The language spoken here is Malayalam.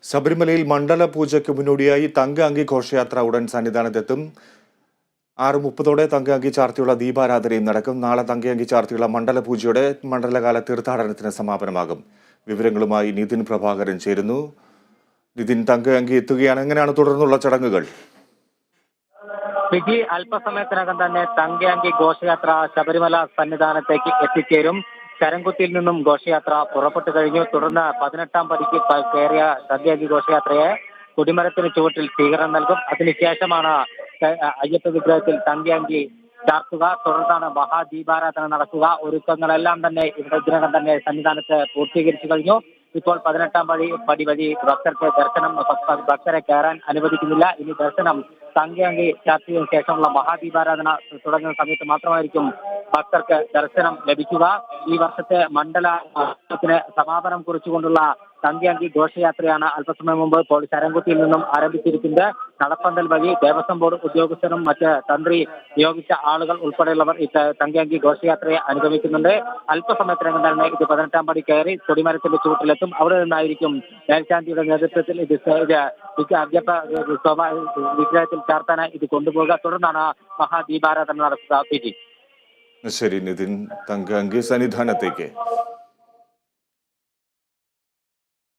ശബരിമലയിൽ മണ്ഡല പൂജയ്ക്ക് മുന്നോടിയായി തങ്ക അങ്കി ഘോഷയാത്ര ഉടൻ സന്നിധാനത്തെത്തും. 6:30 തങ്ക അങ്കി ചാർത്തിയുള്ള ദീപാരാധനയും നടക്കും. നാളെ തങ്ക അങ്കി ചാർത്തിയുള്ള മണ്ഡല പൂജയുടെ മണ്ഡലകാല തീർത്ഥാടനത്തിന് സമാപനമാകും. വിവരങ്ങളുമായി നിതിൻ പ്രഭാകരൻ ചേരുന്നു. നിതിൻ, തങ്ക അങ്കി എത്തുകയാണ്. എങ്ങനെയാണ് തുടർന്നുള്ള ചടങ്ങുകൾ? വിജി അല്പസമയത്തിനകം തന്നെ തങ്കയങ്കി ഘോഷയാത്ര ശബരിമല സന്നിധാനത്തേക്ക് എത്തിച്ചേരും. ചരംകുത്തിയിൽ നിന്നും ഘോഷയാത്ര പുറപ്പെട്ടു കഴിഞ്ഞു. തുടർന്ന് 18ാം പടിക്ക് കയറിയ തങ്കയങ്കി ഘോഷയാത്രയെ കൊടിമരത്തിന് ചുവട്ടിൽ സ്വീകരണം നൽകും. അതിനുശേഷമാണ് അയ്യപ്പ വിഗ്രഹത്തിൽ തങ്കയങ്കി ചാർത്തുക. തുടർന്നാണ് മഹാദീപാരാധന നടക്കുക. ഒരുക്കങ്ങളെല്ലാം തന്നെ ഇവിടെ ഇതിനകം തന്നെ സന്നിധാനത്ത് പൂർത്തീകരിച്ചു കഴിഞ്ഞു. ഇപ്പോൾ 18ാം പടി വഴി ഭക്തരെ കയറാൻ അനുവദിക്കുന്നില്ല. ഇനി ദർശനം തങ്കയങ്കി ചാർത്തിയതിനു ശേഷമുള്ള മഹാദീപാരാധന തുടങ്ങുന്ന സമയത്ത് മാത്രമായിരിക്കും ഭക്തർക്ക് ദർശനം ലഭിക്കുക. ഈ വർഷത്തെ മണ്ഡലത്തിന് സമാപനം കുറിച്ചുകൊണ്ടുള്ള തങ്കയങ്കി ഘോഷയാത്രയാണ് അല്പസമയം മുമ്പ് ഇപ്പോൾ ശരംകുത്തിയിൽ നിന്നും ആരംഭിച്ചിരിക്കുന്നത്. നടപ്പന്തൽ വഴി ദേവസ്വം ബോർഡ് ഉദ്യോഗസ്ഥരും മറ്റ് തന്ത്രി നിയോഗിച്ച ആളുകൾ ഉൾപ്പെടെയുള്ളവർ ഈ തങ്കയങ്കി ഘോഷയാത്രയെ അനുഗമിക്കുന്നുണ്ട്. അല്പസമയത്തിനകം തന്നെ ഇത് 18ാം പടി കയറി കൊടിമരത്തിന്റെ ചുവട്ടിലെത്തും. അവിടെ നിന്നായിരിക്കും മേൽശാന്തിയുടെ നേതൃത്വത്തിൽ അയ്യപ്പ വിഗ്രഹത്തിൽ ചാർത്താനായി ഇത് കൊണ്ടുപോകുക. തുടർന്നാണ് മഹാദീപാരാധന നടത്തുക. ശരി നിതിൻ, തങ്ക അങ്കി സന്നിധാനത്തേക്ക്.